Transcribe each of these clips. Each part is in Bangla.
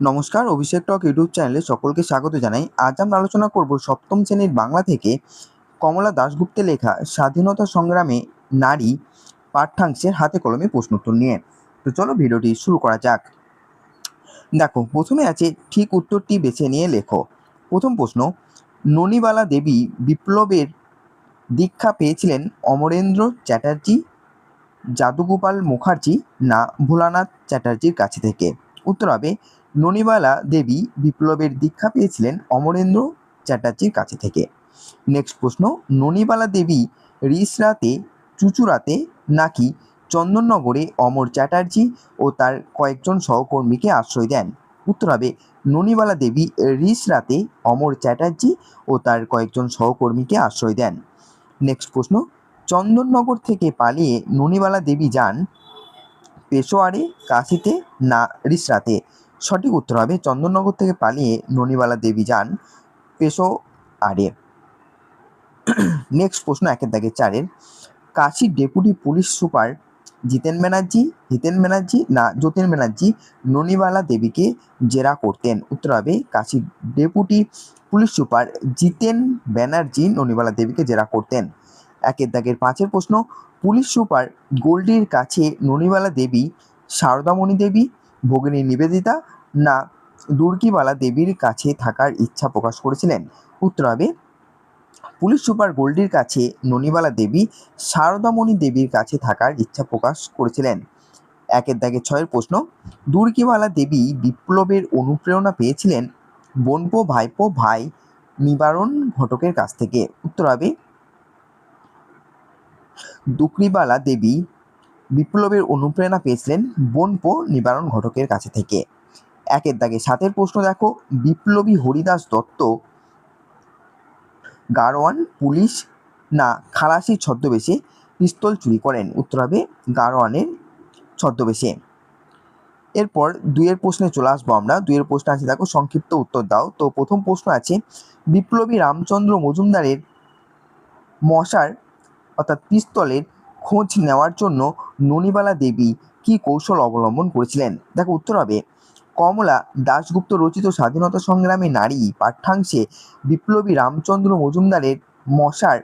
নমস্কার, অভিষেক টক ইউটিউব চ্যানেলে সকলকে স্বাগত জানাই। আজ আমরা আলোচনা করব সপ্তম শ্রেণীর বাংলা থেকে কমলা দাশগুপ্তের লেখা স্বাধীনতা সংগ্রামে নারী পাঠ্যাংশের হাতে কলমে প্রশ্নোত্তর নিয়ে। তো চলো ভিডিওটি শুরু করা যাক। দেখো, প্রথমে আছে ঠিক উত্তরটি বেছে নিয়ে লেখো। প্রথম প্রশ্ন, ননিবালা দেবী বিপ্লবের দীক্ষা পেয়েছিলেন অমরেন্দ্র চ্যাটার্জি, যাদুগোপাল মুখার্জি না ভোলানাথ চ্যাটার্জির কাছে থেকে? উত্তর হবে ননিবালা দেবী বিপ্লবের দীক্ষা পেয়েছিলেন অমরেন্দ্র চ্যাটার্জির কাছে থেকে। নেক্সট প্রশ্ন, ননিবালা দেবী রিসরাতে, চুঁচুড়াতে নাকি চন্দননগরে অমর চ্যাটার্জি ও তার কয়েকজন সহকর্মীকে আশ্রয় দেন? উত্তর হবে ননিবালা দেবী রিসরাতে অমর চ্যাটার্জি ও তার কয়েকজন সহকর্মীকে আশ্রয় দেন। নেক্সট প্রশ্ন, চন্দননগর থেকে পালিয়ে ননিবালা দেবী যান পেশোয়ারে, কাশিতে না রিসরাতে? সঠিক উত্তর হবে চন্দননগর থেকে পালিয়ে ননিবালা দেবী যান পেশোয়ারে। নেক্সট প্রশ্ন, একের দাগে 4-এর, কাশীর deputy police super Hiten Banerjee না যতীন ব্যানার্জি ননিবালা দেবীকে জেরা করতেন? উত্তর হবে কাশীর deputy police super Jiten Banerjee Nonibala দেবীকে জেরা করতেন। একের দাগের 5-এর প্রশ্ন, পুলিশ সুপার গোল্ডির কাছে ননিবালা দেবী সারদামণি দেবী, ভগিনী নিবেদিতা না দুর্গিবালা দেবীর কাছে থাকার ইচ্ছা প্রকাশ করেছিলেন? উত্তর হবে পুলিশ সুপার গোল্ডির কাছে ননিবালা দেবী সারদামণি দেবীর কাছে থাকার ইচ্ছা প্রকাশ করেছিলেন। একের দাগে 6-এর প্রশ্ন, দুর্গিবালা দেবী বিপ্লবের অনুপ্রেরণা পেয়েছিলেন বোনপো ভাইপো ভাই নিবারণ ঘটকের কাছ থেকে? উত্তর হবে দুর্গিবালা দেবী বিপ্লবের অনুপ্রেরণা পেয়েছিলেন বোনপো নিবারণ ঘটকের কাছে থেকে। একের দাগে 7-এর প্রশ্ন দেখো, বিপ্লবী হরিদাস দত্ত গাড়োয়ান, পুলিশ না খালাসির ছদ্মবেশে পিস্তল চুরি করেন? উত্তর হবে গাড়োয়ানের ছদ্মবেশে। এরপর 2-এর প্রশ্নে চলে আসবো আমরা। 2-এর প্রশ্ন আছে দেখো, সংক্ষিপ্ত উত্তর দাও। তো প্রথম প্রশ্ন আছে, বিপ্লবী রামচন্দ্র মজুমদারের মশার অর্থাৎ পিস্তলের খোঁজ নেওয়ার জন্য ননিবালা দেবী কি কৌশল অবলম্বন করেছিলেন? দেখো, উত্তর হবে কমলা দাশগুপ্ত রচিত স্বাধীনতা সংগ্রামী নারী পাঠ্যাংশে বিপ্লবী রামচন্দ্র মজুমদারের মশার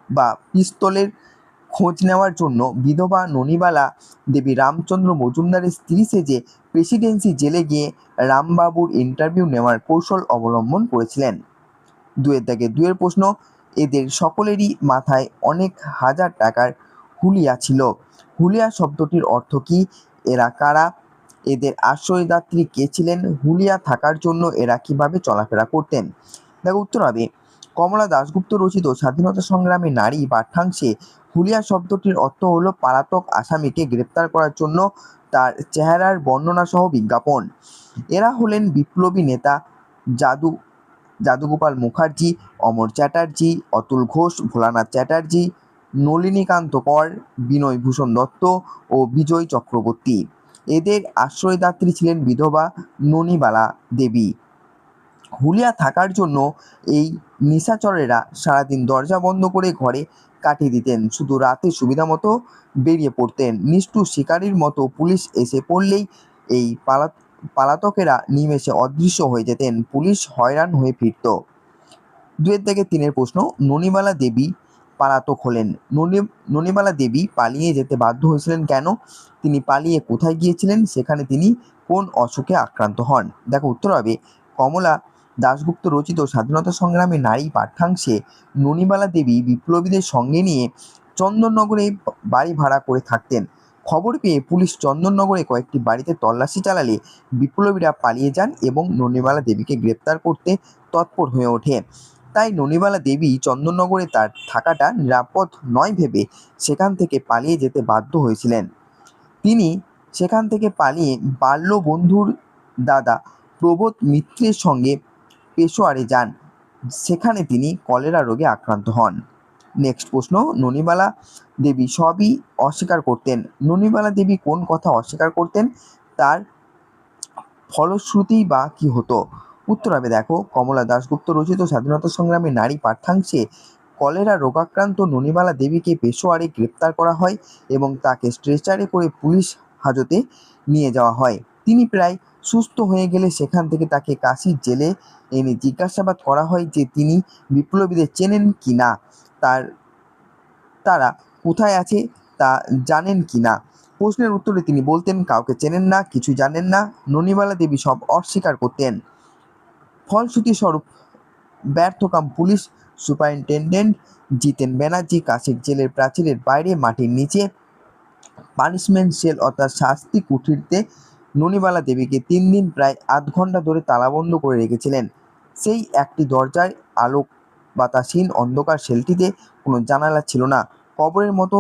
বা পিস্তলের খোঁজ নেওয়ার জন্য বিধবা ননিবালা দেবী রামচন্দ্র মজুমদারের স্ত্রী সেজে প্রেসিডেন্সি জেলে গিয়ে রামবাবুর ইন্টারভিউ নেওয়ার কৌশল অবলম্বন করেছিলেন। 2-এর প্রশ্ন, এদের সকলেরই মাথায় অনেক হাজার টাকার হুলিয়া ছিল। হুলিয়া শব্দটির অর্থ কি? এরা কারা? এদের আশ্রয়দাত্রী কে ছিলেন? হুলিয়া থাকার জন্য এরা কিভাবে চলাফেরা করতেন? দেখো, উত্তর হবে কমলা দাশগুপ্ত রচিত স্বাধীনতা সংগ্রামী নারী পাঠ্যাংশে হুলিয়া শব্দটির অর্থ হলো পলাতক আসামিকে গ্রেপ্তার করার জন্য তার চেহারার বর্ণনা সহ বিজ্ঞাপন। এরা হলেন বিপ্লবী নেতা যাদুগোপাল মুখার্জি, অমর চ্যাটার্জি, অতুল ঘোষ, ভোলানাথ চ্যাটার্জি, নলিনীকান্ত কর, বিনয় ভূষণ দত্ত ও বিজয় চক্রবর্তী। এদের আশ্রয়দাত্রী ছিলেন বিধবা ননিবালা দেবী। হুলিয়া থাকার জন্য এই নিশাচরেরা সারাদিন দরজা বন্ধ করে ঘরে কাটিয়ে দিতেন, শুধু রাতে সুবিধা মতো বেরিয়ে পড়তেন। নিষ্ঠুর শিকারীর মতো পুলিশ এসে পড়লেই এই পালাতকেরা নিমেষে অদৃশ্য হয়ে যেতেন। পুলিশ হয়রান হয়ে ফিরত। 2-3-এর প্রশ্ন, ননিবালা দেবী পলাতক হলেন। ননিবালা দেবী পালিয়ে যেতে বাধ্য হয়েছিলেন কেন? তিনি পালিয়ে কোথায় গিয়েছিলেন? সেখানে তিনি কোন অসুখে আক্রান্ত হন? দেখো, উত্তর হবে কমলা দাশগুপ্ত রচিত স্বাধীনতা সংগ্রামী নারী পাঠ্যাংশে ননিবালা দেবী বিপ্লবীদের সঙ্গে নিয়ে চন্দননগরে বাড়ি ভাড়া করে থাকতেন। খবর পেয়ে পুলিশ চন্দননগরে কয়েকটি বাড়িতে তল্লাশি চালালে বিপ্লবীরা পালিয়ে যান এবং ননিবালা দেবীকে গ্রেপ্তার করতে তৎপর হয়ে ওঠে। তাই ননিবালা দেবী চন্দননগরে তার থাকাটা নিরাপদ নয় ভেবে সেখান থেকে পালিয়ে যেতে বাধ্য হয়েছিলেন। তিনি সেখান থেকে পালিয়ে বাল্য বন্ধুর দাদা প্রবোধ মিত্রের সঙ্গে পেশোয়ারে যান। সেখানে তিনি কলেরা রোগে আক্রান্ত হন। নেক্সট প্রশ্ন, ননিবালা দেবী সবই অস্বীকার করতেন। ননিবালা দেবী কোন কথা অস্বীকার করতেন? তার ফলশ্রুতি বা কি হতো? উত্তর হবে দেখো কমলা দাশগুপ্ত রচিত স্বাধীনতা সংগ্রামী নারী পাঠ্যাংশে কলেরা রোগাক্রান্ত ননিবালা দেবীকে পেশোয়ারে গ্রেপ্তার করা হয় এবং তাকে স্ট্রেচারে করে পুলিশ হাজতে নিয়ে যাওয়া হয়। তিনি প্রায় সুস্থ হয়ে গেলে সেখান থেকে তাকে কাশীর জেলে এনে জিজ্ঞাসাবাদ করা হয় যে তিনি বিপ্লবীদের চেনেন কি না, তারা কোথায় আছে তা জানেন কি না। প্রশ্নের উত্তরে তিনি বলতেন কাউকে চেনেন না, কিছু জানেন না। ননিবালা দেবী সব অস্বীকার করতেন। ফলশ্রুতিস্বরূপ ব্যর্থকাম পুলিশ সুপারিনটেন্ডেন্ট জিতেন ব্যানার্জি কাশীর জেলের প্রাচীরের বাইরে মাটির নিচে পানিশমেন্ট সেল অর্থাৎ শাস্তি কুঠিরতে ননিবালা দেবীকে 3 দিন প্রায় আধ ঘন্টা ধরে তালাবন্ধ করে রেখেছিলেন। সেই একটি দরজায় আলোক বাতাসহীন অন্ধকার সেলটিতে কোনো জানালা ছিল না। কবরের মতো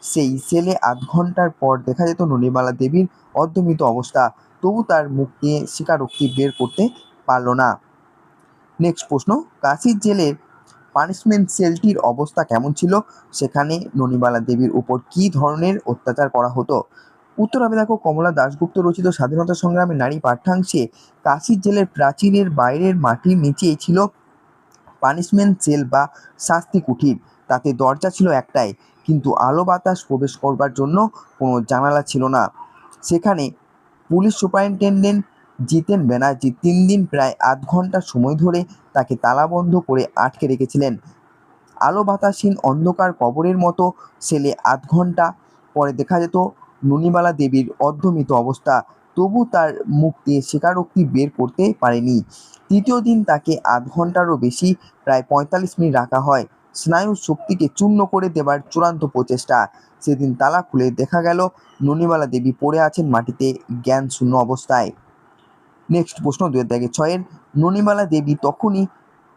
সেই সেলে আধ ঘন্টার পর দেখা যেত ননিবালা দেবীর অর্ধমৃত অবস্থা। তবু তার মুখ দিয়ে স্বীকারোক্তি বের করতে পারল না। নেক্সট প্রশ্ন, কাশীর জেলের পানিশমেন্ট সেলটির অবস্থা কেমন ছিল? সেখানে ননিবালা দেবীর উপর কী ধরনের অত্যাচার করা হতো? উত্তর হবে দেখো কমলা দাশগুপ্ত রচিত স্বাধীনতা সংগ্রামে নারী পাঠ্যাংশে কাশীর জেলের প্রাচীরের বাইরের মাটির নিচেই ছিল পানিশমেন্ট সেল বা শাস্তি কুঠির। তাতে দরজা ছিল একটাই, কিন্তু আলো বাতাস প্রবেশ করবার জন্য কোনো জানালা ছিল না। সেখানে পুলিশ সুপারিনটেন্ডেন্ট জিতেন ব্যানার্জি 3 দিন প্রায় আধ ঘন্টা সময় ধরে তাকে তালাবন্ধ করে আটকে রেখেছিলেন। আলো বাতাসহীন অন্ধকার কবরের মতো সেলে আধ ঘন্টা পরে দেখা যেত ননিবালা দেবীর অর্ধমৃত অবস্থা। তবু তার মুখ দিয়ে স্বীকারোক্তি বের করতে পারেনি। তৃতীয় দিন তাকে আধ ঘন্টারও বেশি প্রায় 45 মিনিট রাখা হয়। স্নায়ুর শক্তিকে চূর্ণ করে দেবার চূড়ান্ত প্রচেষ্টা। সেদিন তালা খুলে দেখা গেল ননিবালা দেবী পড়ে আছেন মাটিতে জ্ঞান শূন্য অবস্থায়। নেক্সট প্রশ্ন 2006-এর, ননিবালা দেবী তখনই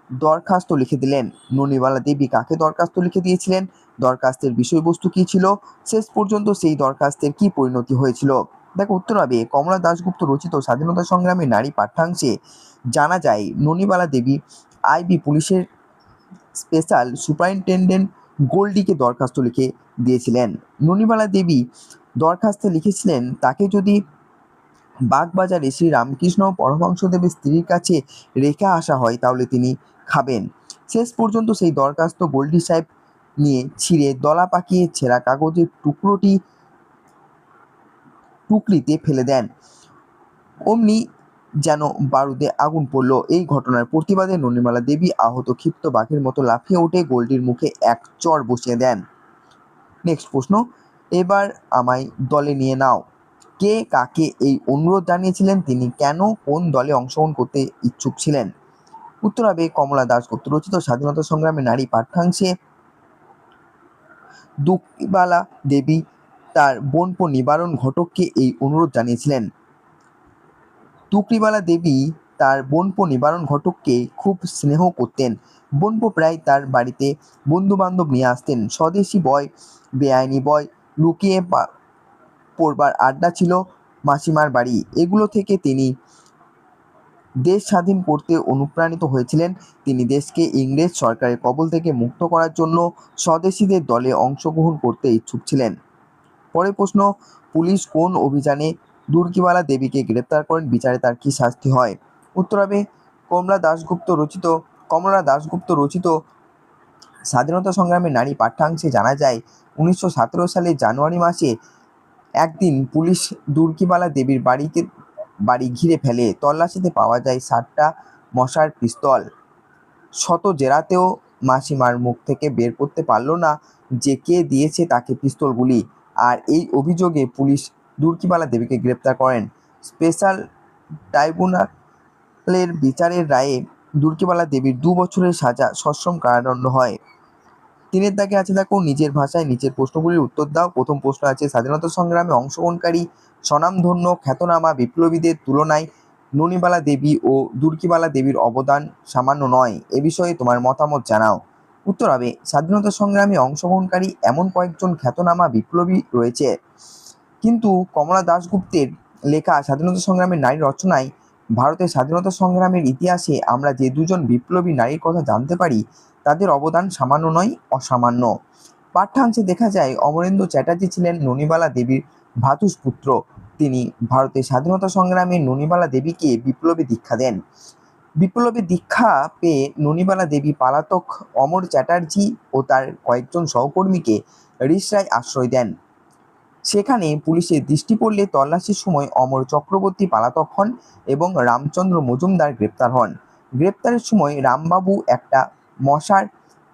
দরখাস্ত লিখে দিলেন। ননিবালা দেবী কাকে দরখাস্ত লিখে দিয়েছিলেন? দরখাস্তের বিষয়বস্তু কি ছিল? শেষ পর্যন্ত সেই দরখাস্তের কি পরিণতি হয়েছিল? দেখো উত্তর হবে কমলা দাশগুপ্ত রচিত স্বাধীনতা সংগ্রামী নারী পাঠ্যাংশে জানা যায় ননিবালা দেবী আইবি পুলিশের স্পেশাল সুপারিনটেন্ডেন্ট গোল্ডিকে দরখাস্ত লিখে দিয়েছিলেন। ননিবালা দেবী দরখাস্তে লিখেছিলেন তাকে যদি বাগবাজারে শ্রী রামকৃষ্ণ পরমহংসদেবের স্ত্রীর কাছে রেখে আসা হয় তাহলে তিনি খাবেন। শেষ পর্যন্ত সেই দরখাস্ত গোল্ডি সাহেব নিয়ে ছিঁড়ে দলা পাকিয়ে ছেঁড়া কাগজের টুকরিতে ফেলে দেন। অমনি যেন বারুদে আগুন পড়ল। এই ঘটনার প্রতিবাদে ননিমালা দেবী আহত ক্ষিপ্ত বাঘের মতো লাফিয়ে উঠে গোল্ডির মুখে এক চড় বসিয়ে দেন। নেক্সট প্রশ্ন, এবার আমায় দলে নিয়ে নাও। কে কাকে এই অনুরোধ জানিয়েছিলেন? তিনি কেন কোন দলে অংশগ্রহণ করতে ইচ্ছুক ছিলেন? উত্তর হবে কমলা দাশগুপ্ত রচিত স্বাধীনতা সংগ্রামে নারী পাঠ্যাংশে দুঃখীবালা দেবী তার বোনপো নিবারণ ঘটককে এই অনুরোধ জানিয়েছিলেন। তুকরিবালা দেবী তার বোনপো নিবারণ ঘটককে খুব স্নেহ করতেন। বোনপো প্রায় তার বাড়িতে বন্ধু বান্ধব নিয়ে আসতেন। স্বদেশি বয়, বেআইনি বয়, লুকিয়ে পড়বার আড্ডা ছিল মাসিমার বাড়ি। এগুলো থেকে তিনি দেশ স্বাধীন করতে অনুপ্রাণিত হয়েছিলেন। তিনি দেশকে ইংরেজ সরকারের কবল থেকে মুক্ত করার জন্য স্বদেশীদের দলে অংশগ্রহণ করতে ইচ্ছুক ছিলেন। পরের প্রশ্ন, পুলিশ কোন অভিযানে দুর্গিবালা দেবীকে গ্রেপ্তার করেন? বিচারে তার কি শাস্তি হয়? উত্তর হবে কমলা দাশগুপ্ত রচিত স্বাধীনতা সংগ্রামে নারী পাঠ্যাংশে জানা যায় 1917 সালের জানুয়ারি মাসে একদিন পুলিশ দুর্গিবালা দেবীর বাড়ি ঘিরে ফেলে। তল্লাশিতে পাওয়া যায় 60টা মশার পিস্তল। শত জেরাতেও মাসিমার মুখ থেকে বের করতে পারল না যে কে দিয়েছে তাকে পিস্তলগুলি। আর এই অভিযোগে পুলিশ দুর্গিবালা দেবীকে গ্রেপ্তার করেন। স্পেশাল ট্রাইব্যুনালের বিচারের রায়ে দুর্গিবালা দেবীর 2 বছরের সাজা সশ্রম কারাদণ্ড হয়। 3-এর দাগে আছে দেখো নিজের ভাষায় নিচের প্রশ্নগুলির উত্তর দাও। প্রথম প্রশ্ন আছে স্বাধীনতা সংগ্রামে অংশগ্রহণকারী স্বনামধন্য খ্যাতনামা বিপ্লবীদের তুলনায় ননিবালা দেবী ও দুর্গিবালা দেবীর অবদান সামান্য নয়। এ বিষয়ে তোমার মতামত জানাও। উত্তর হবে স্বাধীনতা সংগ্রামে অংশগ্রহণকারী এমন কয়েকজন খ্যাতনামা বিপ্লবী রয়েছে, কিন্তু কমলা দাশগুপ্তের লেখা স্বাধীনতা সংগ্রামের নারী রচনায় ভারতের স্বাধীনতা সংগ্রামের ইতিহাসে আমরা যে 2জন বিপ্লবী নারীর কথা জানতে পারি তাদের অবদান সামান্য নয়, অসামান্য। পাঠ্যাংশে দেখা যায় অমরেন্দ্র চ্যাটার্জি ছিলেন ননিবালা দেবীর ভ্রাতুষ্পুত্র। তিনি ভারতের স্বাধীনতা সংগ্রামে ননিবালা দেবীকে বিপ্লবী দীক্ষা দেন। বিপ্লবী দীক্ষা পেয়ে ননিবালা দেবী পলাতক অমর চ্যাটার্জি ও তার কয়েকজন সহকর্মীকে রিসরায় আশ্রয় দেন। সেখানে পুলিশের দৃষ্টি পড়লে তল্লাশির সময় অমর চক্রবর্তী পলাতক হন এবং রামচন্দ্র মজুমদার গ্রেপ্তার হন। গ্রেপ্তারের সময় রামবাবু একটা মশার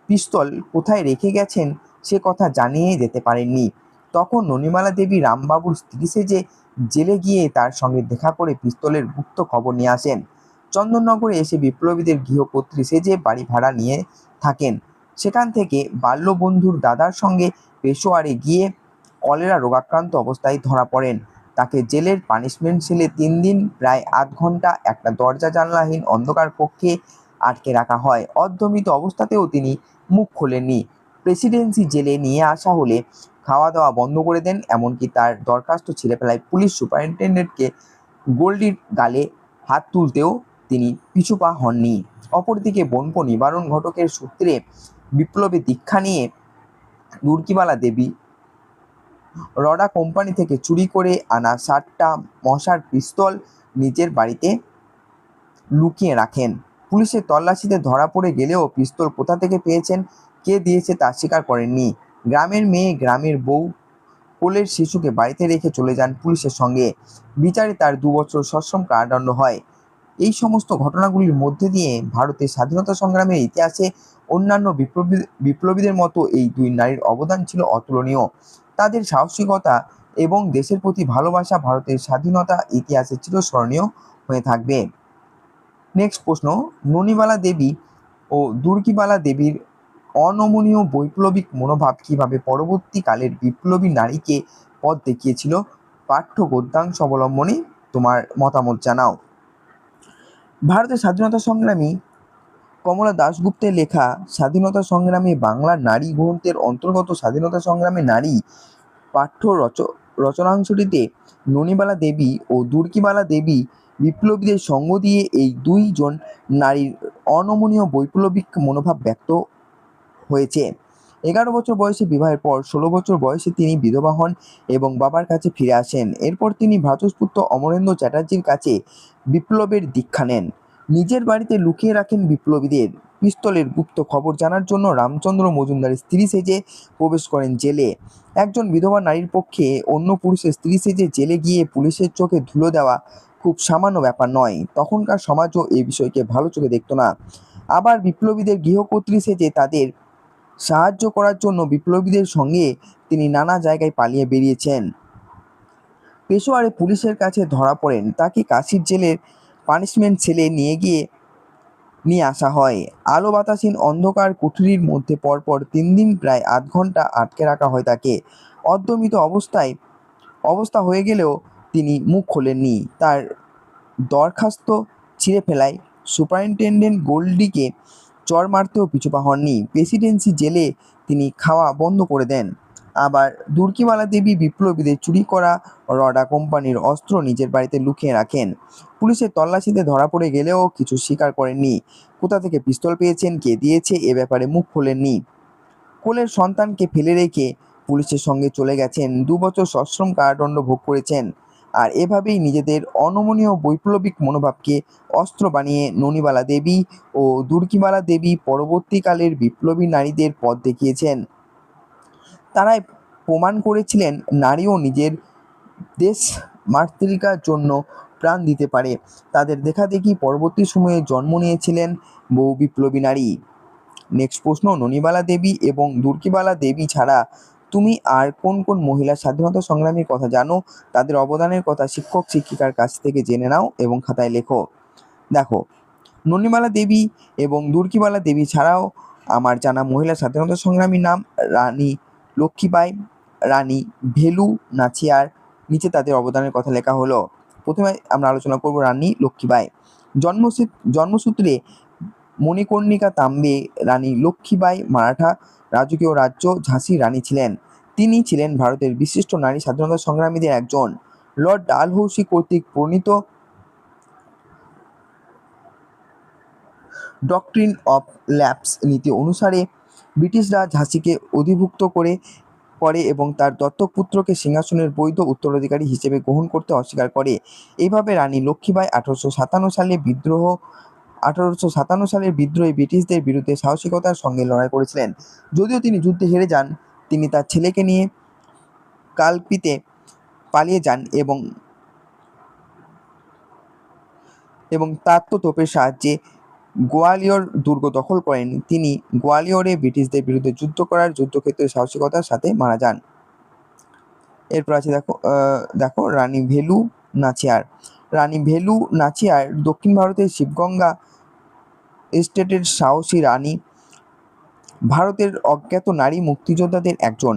পিস্তল কোথায় রেখে গেছেন সে কথা জানিয়ে যেতে পারেননি। তখন ননিমালা দেবী রামবাবুর স্ত্রী সেজে জেলে গিয়ে তার সঙ্গে দেখা করে পিস্তলের গুপ্ত খবর নিয়ে আসেন। চন্দননগরে এসে বিপ্লবীদের গৃহকর্ত্রী সেজে বাড়ি ভাড়া নিয়ে থাকেন। সেখান থেকে বাল্যবন্ধুর দাদার সঙ্গে পেশোয়ারে গিয়ে কলেরা রোগাক্রান্ত অবস্থায় ধরা পড়েন। তাকে জেলের পানিশমেন্ট সেলে 3 দিন প্রায় আধ ঘন্টা একটা দরজা জানলাহীন অন্ধকার কক্ষে আটকে রাখা হয়। অর্ধমৃত অবস্থাতেও তিনি মুখ খোলেননি। প্রেসিডেন্সি জেলে নিয়ে আসা হলে খাওয়া দাওয়া বন্ধ করে দেন, এমনকি তার দরখাস্ত ছিঁড়ে ফেলায় পুলিশ সুপারিনটেন্ডেন্টকে গোল্ডির গালে হাত তুলতেও তিনি পিছুপা হননি। অপরদিকে বনপ নিবারণ ঘটকের সূত্রে বিপ্লবে দীক্ষা নিয়ে দুর্গিবালা দেবী রডা কোম্পানি থেকে চুরি করে আনা 60টা মশার পিস্তল নিজের বাড়িতে লুকিয়ে রাখেন। পুলিশের তল্লাশিতে ধরা পড়ে গেলেও পিস্তল কোথা থেকে পেয়েছেন, কে দিয়েছে তা স্বীকার করেননি। গ্রামের মেয়ে, গ্রামের বউ, কোলের শিশুকে বাড়িতে রেখে চলে যান পুলিশের সঙ্গে। বিচারে তার 2 বছর সশ্রম কারাদণ্ড হয়। এই সমস্ত ঘটনাগুলির মধ্যে দিয়ে ভারতের স্বাধীনতা সংগ্রামের ইতিহাসে অন্যান্য বিপ্লবীদের মতো এই 2 নারীর অবদান ছিল অতুলনীয়। তাদের সাহসিকতা এবং দেশের প্রতি ভালোবাসা ভারতের স্বাধীনতা ইতিহাসে চিরস্মরণীয় হয়ে থাকবে। নেক্সট প্রশ্ন, ননিবালা দেবী ও দুর্গিবালা দেবীর অনমনীয় বৈপ্লবিক মনোভাব কিভাবে পরবর্তীকালের বিপ্লবী নারীকে পথ দেখিয়েছিল? পাঠ্য গদ্যাংশ অবলম্বনে তোমার মতামত জানাও। ভারতের স্বাধীনতা সংগ্রামী কমলা দাশগুপ্তের লেখা স্বাধীনতা সংগ্রামে বাংলার নারী গ্রন্থের অন্তর্গত স্বাধীনতা সংগ্রামে নারী পাঠ্য রচনাংশটিতে ননিবালা দেবী ও দুর্গিবালা দেবী বিপ্লবীদের সঙ্গ দিয়ে এই 2 জন নারীর অনমনীয় বৈপ্লবিক মনোভাব ব্যক্ত হয়েছে। 11 বছর বয়সে বিবাহের পর 16 বছর বয়সে তিনি বিধবা হন এবং বাবার কাছে ফিরে আসেন। এরপর তিনি ভ্রাতুষ্পুত্র অমরেন্দ্র চ্যাটার্জির কাছে বিপ্লবের দীক্ষা নেন। নিজের বাড়িতে লুকিয়ে রাখেন বিপ্লবীদের পিস্তলের গুপ্ত খবর জানার জন্য রামচন্দ্র মজুমদারের স্ত্রী সেজে প্রবেশ করেন জেলে। একজন বিধবা নারীর পক্ষে অন্য পুরুষের স্ত্রী সেজে জেলে গিয়ে পুলিশের চোখে ধুলো দেওয়া খুব সামান্য ব্যাপার নয়। তখনকার সমাজও এই বিষয়কে ভালো চোখে দেখত না। আবার বিপ্লবীদের গৃহকর্ত্রী সেজে তাদের সাহায্য করার জন্য বিপ্লবীদের সঙ্গে তিনি নানা জায়গায় পালিয়ে বেরিয়েছেন। পেশোয়ারে পুলিশের কাছে ধরা পড়েন। তাকে কাশির জেলের পানিশমেন্ট সেলে নিয়ে আসা হয়। আলো বাতাসহীন অন্ধকার কুঠুরির মধ্যে পরপর 3 দিন প্রায় আধ ঘন্টা আটকে রাখা হয় তাকে। অর্ধমৃত অবস্থা হয়ে গেলেও তিনি মুখ খোলেননি। তার দরখাস্ত ছিঁড়ে ফেলায় সুপারিনটেন্ডেন্ট গোল্ডিকে চড় মারতেও পিছুপা হননি। প্রেসিডেন্সি জেলে তিনি খাওয়া বন্ধ করে দেন। আবার দুর্গিবালা দেবী বিপ্লবীদের চুরি করা রডা কোম্পানির অস্ত্র নিজের বাড়িতে লুকিয়ে রাখেন। পুলিশের তল্লাশিতে ধরা পড়ে গেলেও কিছু স্বীকার করেননি। কোথা থেকে পিস্তল পেয়েছেন, কে দিয়েছে এ ব্যাপারে মুখ খোলেননি। কোলের সন্তানকে ফেলে রেখে পুলিশের সঙ্গে চলে গেছেন। 2 বছর সশ্রম কারাদণ্ড ভোগ করেছেন। আর এভাবেই নিজেদের অনমনীয় বৈপ্লবিক মনোভাবকে অস্ত্র বানিয়ে ননিবালা দেবী ও দুর্গিবালা দেবী পরবর্তীকালের বিপ্লবী নারীদের পথ দেখিয়েছেন। তারাই প্রমাণ করেছিলেন নারীও নিজের দেশ মাতৃকার জন্য প্রাণ দিতে পারে। তাদের দেখাদেখি পরবর্তী সময়ে জন্ম নিয়েছিলেন বহু বিপ্লবী নারী। নেক্সট প্রশ্ন, ননিবালা দেবী এবং দুর্গিবালা দেবী ছাড়া তুমি আর কোন কোন মহিলা স্বাধীনতা সংগ্রামীর কথা জানো? তাদের অবদানের কথা শিক্ষক শিক্ষিকার কাছ থেকে জেনে নাও এবং খাতায় লেখো। দেখো, ননিবালা দেবী এবং দুর্গিবালা দেবী ছাড়াও আমার জানা মহিলা স্বাধীনতা সংগ্রামীর নাম রানী লক্ষ্মীবাই, রানী ভেলু নাচিয়ার। নিচে তাদের অবদানের কথা লেখা হলো। প্রথমে আমরা আলোচনা করব রানী লক্ষ্মীবাই। জন্মসূত্রে মণিকর্ণিকা তাম্বে রানী লক্ষ্মীবাই মারাঠা রাজকীয় রাজ্য ঝাঁসির রানী ছিলেন। তিনি ছিলেন ভারতের বিশিষ্ট নারী স্বাধীনতা সংগ্রামীদের একজন। লর্ড ডালহৌসি কর্তৃক প্রণীত ডক্ট্রিন অফ ল্যাপস নীতি অনুসারে ব্রিটিশরা ঝাঁসিকে অধিভুক্ত করে এবং তার দত্তক পুত্রকে সিংহাসনের বৈধ উত্তরাধিকারী হিসেবে গ্রহণ করতে অস্বীকার করে। এইভাবে রানী লক্ষ্মীবাই 1857 সালের বিদ্রোহে ব্রিটিশদের বিরুদ্ধে সাহসিকতার সঙ্গে লড়াই করেছিলেন। যদিও তিনি যুদ্ধে হেরে যান, তিনি তার ছেলেকে নিয়ে কালপিতে পালিয়ে যান এবং তাত্ত্বতোপের সাহায্যে গোয়ালিয়র দুর্গ দখল করেন। তিনি গোয়ালিয়রে ব্রিটিশদের বিরুদ্ধে যুদ্ধ করার যুদ্ধক্ষেত্রে সাহসিকতার সাথে মারা যান। এরপর আছে দেখো রানী ভেলু নাচিয়ার। রানী ভেলু নাচিয়ার দক্ষিণ ভারতের শিবগঙ্গা স্টেটের সাহসী রানী, ভারতের অজ্ঞাত নারী মুক্তিযোদ্ধাদের একজন।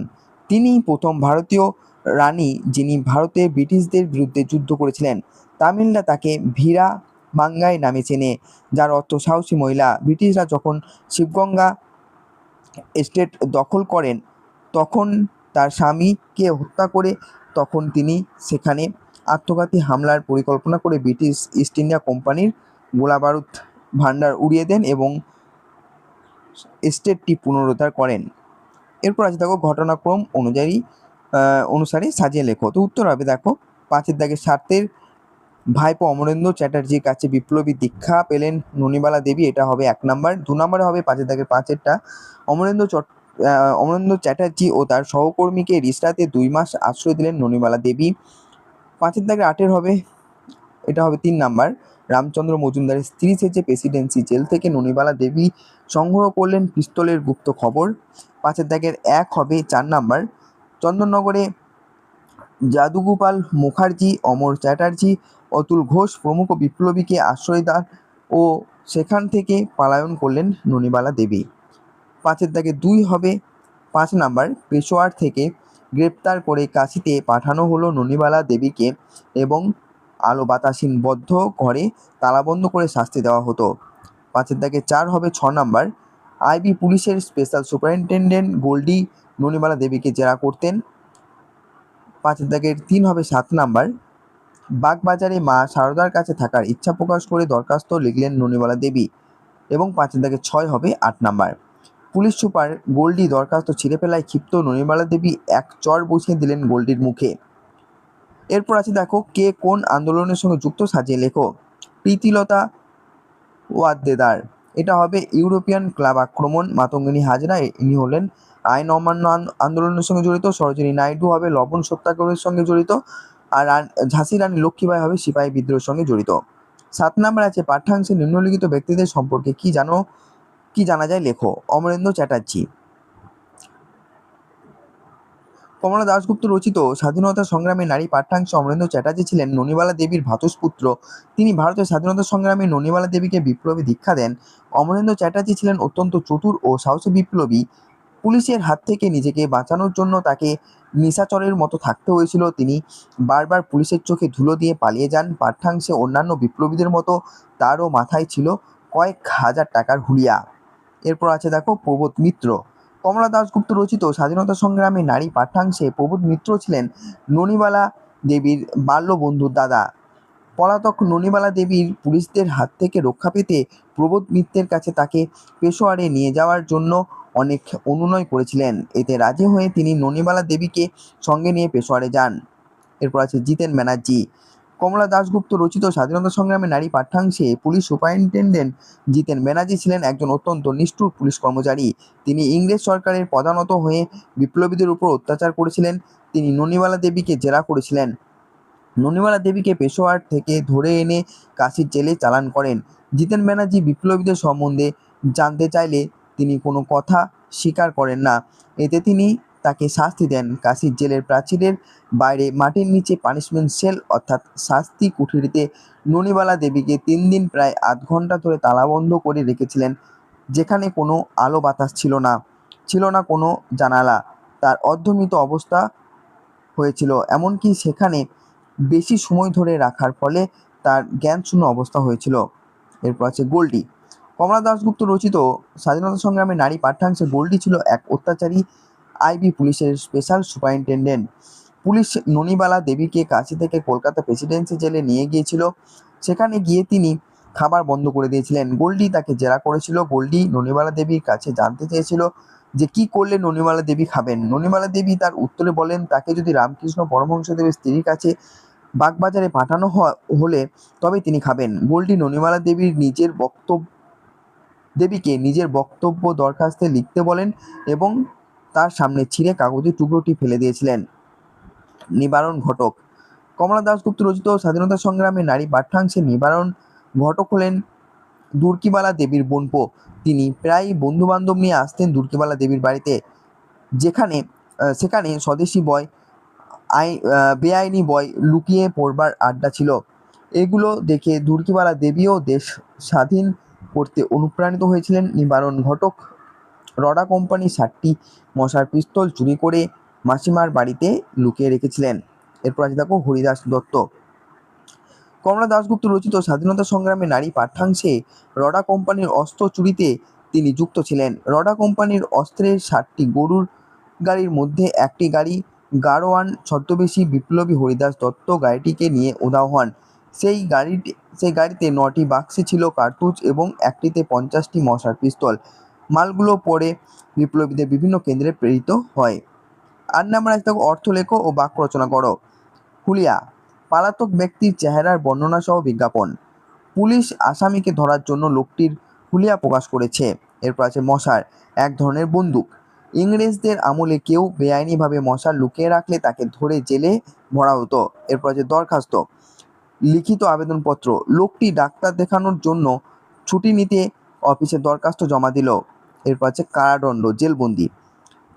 তিনি প্রথম ভারতীয় রানী যিনি ভারতে ব্রিটিশদের বিরুদ্ধে যুদ্ধ করেছিলেন। তামিলরা তাকে ভীরা মাঙ্গাই নামে চেনে, যার অর্থ সাহসী মহিলা। ব্রিটিশরা যখন শিবগঙ্গা স্টেট দখল করেন তখন তার স্বামীকে হত্যা করে তখন তিনি সেখানে আত্মঘাতী হামলার পরিকল্পনা করে ব্রিটিশ ইস্ট ইন্ডিয়া কোম্পানির গোলাবারুদ ভাণ্ডার উড়িয়ে দেন এবং স্টেটটি পুনরুদ্ধার করেন। এরপর আছে দেখো ঘটনাক্রম অনুসারে সাজিয়ে লেখো। তো উত্তর হবে দেখো 5-এর দাগের স্বার্থের ভাইপো অমরেন্দ্র চ্যাটার্জির কাছে বিপ্লবী দীক্ষা পেলেন ননিবালা দেবী, এটা হবে 1 নাম্বার। 2 নম্বরে হবে 5-এর দাগের 5-এরটা অমরেন্দ্র চ্যাটার্জি ও তার সহকর্মীকে রিসরাতে 2 মাস আশ্রয় দিলেন ননিবালা দেবী। 5-এর দাগের 8-এর হবে, এটা হবে 3 নাম্বার। রামচন্দ্র মজুমদারের স্ত্রী সেজে প্রেসিডেন্সি জেল থেকে ননিবালা দেবী সংগ্রহ করলেন পিস্তলের গুপ্ত খবর। 5-এর দাগের 1 হবে 4 নাম্বার। চন্দননগরে যাদুগোপাল মুখার্জি, অমর চ্যাটার্জি, অতুল ঘোষ প্রমুখ বিপ্লবীকে আশ্রয় দেন ও সেখান থেকে পলায়ন করলেন ননিবালা দেবী। 5-এর দাগে 2 হবে 5 নাম্বার। পেশোয়ার থেকে গ্রেপ্তার করে কাশিতে পাঠানো হলো ননিবালা দেবীকে এবং আলো বাতাসহীন বদ্ধ ঘরে তালাবন্ধ করে শাস্তি দেওয়া হতো। 5-এর দাগে 4 হবে 6 নাম্বার। আইবি পুলিশের স্পেশাল সুপারিনটেন্ডেন্ট গোল্ডি ননিবালা দেবীকে জেরা করতেন। 5-এর দাগের 3 হবে 7 নাম্বার। বাগবাজারে মা সারদার কাছে থাকার ইচ্ছা প্রকাশ করে দরখাস্ত লিখলেন ননিবালা দেবী এবং 5-এর দাগের 6 হবে 8 নাম্বার। পুলিশ সুপার গোল্ডি দরখাস্ত ছিঁড়ে ফেলায় ক্ষিপ্ত ননিবালা দেবী এক চড় বসিয়ে দিলেন গোল্ডির মুখে। এরপর আছে দেখো কে কোন আন্দোলনের সঙ্গে যুক্ত, সাজিয়ে লেখো। প্রীতিলতা ওয়াদ্দেদার, এটা হবে ইউরোপিয়ান ক্লাব আক্রমণ। মাতঙ্গিনী হাজরা, ইনি হলেন আইন অমান্য আন্দোলনের সঙ্গে জড়িত। সরোজিনী নাইডু হবে লবণ সত্যাগ্রহের সঙ্গে জড়িত। আর ঝাঁসি রানী লক্ষ্মীবাই হবে সিপাহী বিদ্রোহের সঙ্গে জড়িত। 7 নাম্বার আছে পাঠ্যাংশে নিম্নলিখিত ব্যক্তিদের সম্পর্কে কি জানা যায় লেখো। অমরেন্দ্র চ্যাটার্জি। কমলা দাশগুপ্ত রচিত স্বাধীনতা সংগ্রামে নারী পাঠ্যাংশে অমরেন্দ্র চ্যাটার্জি ছিলেন ননিবালা দেবীর ভ্রাতুষ্পুত্র। তিনি ভারতের স্বাধীনতা সংগ্রামে ননিবালা দেবীকে বিপ্লবী দীক্ষা দেন। অমরেন্দ্র চ্যাটার্জি ছিলেন অত্যন্ত চতুর ও সাহসী বিপ্লবী। পুলিশের হাত থেকে নিজেকে বাঁচানোর জন্য তাকে নিশাচরের মতো থাকতে হয়েছিল। তিনি বারবার পুলিশের চোখে ধুলো দিয়ে পালিয়ে যান। পাঠ্যাংশে অন্যান্য বিপ্লবীদের মতো তারও মাথায় ছিল কয়েক হাজার টাকার হুলিয়া। এরপর আছে দেখো প্রবোধ মিত্র। কমলা দাশগুপ্ত রচিত স্বাধীনতা সংগ্রামে নারী পাঠ্যাংশে প্রবোধ মিত্র ছিলেন ননিবালা দেবীর বাল্য বন্ধুর দাদা। পলাতক ননিবালা দেবীর পুলিশদের হাত থেকে রক্ষা পেতে প্রবোধ মিত্রের কাছে তাকে পেশোয়ারে নিয়ে যাওয়ার জন্য অনেক অনুনয় করেছিলেন। এতে রাজি হয়ে তিনি ননিবালা দেবীকে সঙ্গে নিয়ে পেশোয়ারে যান। এরপর আছে জিতেন ব্যানার্জি। কমলা দাশগুপ্ত রচিত স্বাধীনতা সংগ্রামে নারী পাঠ্যাংশে পুলিশ সুপারিনটেন্ডেন্ট জিতেন ব্যানার্জি ছিলেন একজন অত্যন্ত নিষ্ঠুর পুলিশ কর্মচারী। তিনি ইংরেজ সরকারের প্রধানত হয়ে বিপ্লবীদের উপর অত্যাচার করেছিলেন। তিনি ননিবালা দেবীকে জেরা করেছিলেন। ননিবালা দেবীকে পেশোয়ার থেকে ধরে এনে কাশির জেলে চালান করেন। জিতেন ব্যানার্জি বিপ্লবীদের সম্বন্ধে জানতে চাইলে তিনি কোনো কথা স্বীকার করেন না। এতে তিনি তাকে শাস্তি দেন। কাশির জেলের প্রাচীরের বাইরে মাটির নিচে পানিশমেন্ট সেল অর্থাৎ শাস্তি কুঠিরিতে ননিবালা দেবীকে 3 দিন প্রায় আধ ঘন্টা ধরে তালাবন্ধ করে রেখেছিলেন, যেখানে কোনো আলো বাতাস ছিল না কোনো জানালা। তার অর্ধমৃত অবস্থা হয়েছিল, এমনকি সেখানে বেশি সময় ধরে রাখার ফলে তার জ্ঞানশূন্য অবস্থা হয়েছিল। এরপর আছে গোল্ডি। কমলা দাশগুপ্ত রচিত স্বাধীনতা সংগ্রামে নারী পাঠ্যাংশে গোল্ডি ছিল এক অত্যাচারী আইবি পুলিশের স্পেশাল সুপারিনটেন্ডেন্ট। পুলিশ ননিবালা দেবীকে কাশি থেকে কলকাতা প্রেসিডেন্সি জেলে নিয়ে গিয়েছিল। সেখানে গিয়ে তিনি খাবার বন্ধ করে দিয়েছিলেন। গোল্ডি তাকে জেরা করেছিল। গোল্ডি ননিবালা দেবীর কাছে জানতে চেয়েছিল যে কি করলে ননিবালা দেবী খাবেন। ননিবালা দেবী তার উত্তরে বলেন তাকে যদি রামকৃষ্ণ পরমহংসদেবের স্ত্রীর কাছে বাগবাজারে পাঠানো হলে তবে তিনি খাবেন। গোল্ডি ননিবালা দেবীকে নিজের বক্তব্য দরখাস্তে লিখতে বলেন এবং তার সামনে ছিঁড়ে কাগজের টুকরোটি ফেলে দিয়েছিলেন। নিবারণ ঘটক। কমলা দাশগুপ্ত রচিত স্বাধীনতা সংগ্রামে নারী পাঠ্যাংশে নিবারণ ঘটক হলেন দুর্কিবালা দেবীর বোনপো। তিনি প্রায়ই বন্ধু বান্ধব নিয়ে আসতেন দুর্কিবালা দেবীর বাড়িতে, সেখানে স্বদেশী বয়, বেআইনি বয়, লুকিয়ে পড়বার আড্ডা ছিল। এগুলো দেখে দুর্কিবালা দেবীও দেশ স্বাধীন করতে অনুপ্রাণিত হয়েছিলেন। নিবারণ ঘটক রডা কোম্পানির 60টি মশার পিস্তল চুরি করে মাসিমার বাড়িতে লুকিয়ে রেখেছিলেন। এরপর আছে দেখো হরিদাস দত্ত। কমলা দাশগুপ্ত রচিত স্বাধীনতা সংগ্রামে নারী পাঠ্যাংশে রডা কোম্পানির অস্ত্র চুরিতে তিনি যুক্ত ছিলেন। রডা কোম্পানির অস্ত্রের 60টি গরুর গাড়ির মধ্যে একটি গাড়ি গাড়োয়ান ছদ্মবেশী বিপ্লবী হরিদাস দত্ত গাড়িটিকে নিয়ে উধাও হন। সেই গাড়িতে 9টি বাক্সে ছিল কার্তুজ এবং একটিতে 50টি মশার পিস্তল। মালগুলো পরে বিপ্লবীদের বিভিন্ন কেন্দ্রে প্রেরিত হয়। 8 নম্বর আছে দেখো অর্থ লেখো ও বাক্য রচনা করো। হুলিয়া, পলাতক ব্যক্তির চেহারার বর্ণনা সহ বিজ্ঞাপন। পুলিশ আসামিকে ধরার জন্য লোকটির হুলিয়া প্রকাশ করেছে। এরপর আছে মশার, এক ধরনের বন্দুক। ইংরেজদের আমলে কেউ বেআইনিভাবে মশার লুকিয়ে রাখলে তাকে ধরে জেলে ভরা হতো। এরপর আছে দরখাস্ত, লিখিত আবেদনপত্র। লোকটি ডাক্তার দেখানোর জন্য ছুটি নিতে অফিসে দরখাস্ত জমা দিল। এরপর আছে কারাদণ্ড, জেলবন্দি।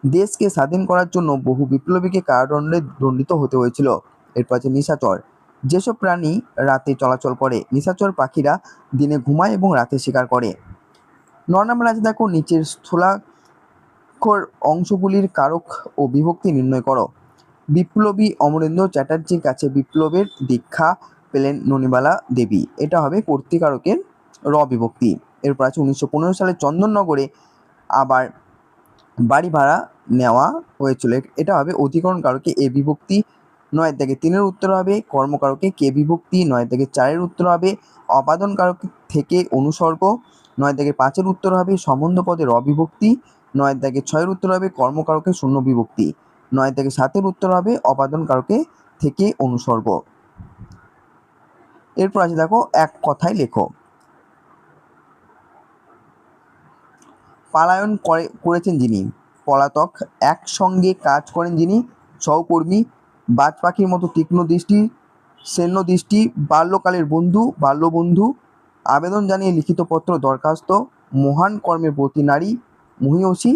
দেশকে স্বাধীন করার জন্য বহু বিপ্লবীকে কারাদণ্ডে দণ্ডিত হতে হয়েছিল। এরপর আছে নিশাচর, যেসব প্রাণী রাতে চলাচল করে। নিশাচর পাখিরা দিনে ঘুমায় এবং রাতে শিকার করে। 9 নম্বর আছে দেখো নিচের স্থলাক্ষর অংশগুলির কারক ও বিভক্তি নির্ণয় করো। বিপ্লবী অমরেন্দ্র চ্যাটার্জির কাছে বিপ্লবের দীক্ষা পেলেন ননিবালা দেবী। এটা হবে কর্তৃকারকের র বিভক্তি। এরপর আছে 1915 সালে চন্দননগরে আবার বাড়ি ভাড়া নেওয়া হয়েছিল। এটা হবে অধিকরণ কারকে এ বিভক্তি। 9-3 উত্তর হবে কর্মকারকে কে বিভক্তি। 9-4 উত্তর হবে অপাদান কারক থেকে অনুসর্গ। 9-5 উত্তর হবে সম্বন্ধ পদে র বিভক্তি। 9-6 উত্তর হবে কর্মকারকে শূন্য বিভক্তি। 9-7 উত্তর হবে অপাদান কারকে থেকে অনুসর্গ। এরপর আছে দেখো এক কথায় লেখো। পলায়ন করেছেন যিনি, পলাতক। একসঙ্গে কাজ করেন যিনি, সহকর্মী। বাজ পাখির মতো তীক্ষ্ণ দৃষ্টি, শূন্য দৃষ্টি। বাল্যকালের বন্ধু, বাল্যবন্ধু। আবেদন জানিয়ে লিখিত পত্র, দরখাস্ত। মহান কর্মের প্রতি নারী, মহীয়সী।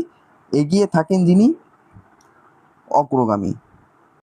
এগিয়ে থাকেন যিনি, অগ্রগামী।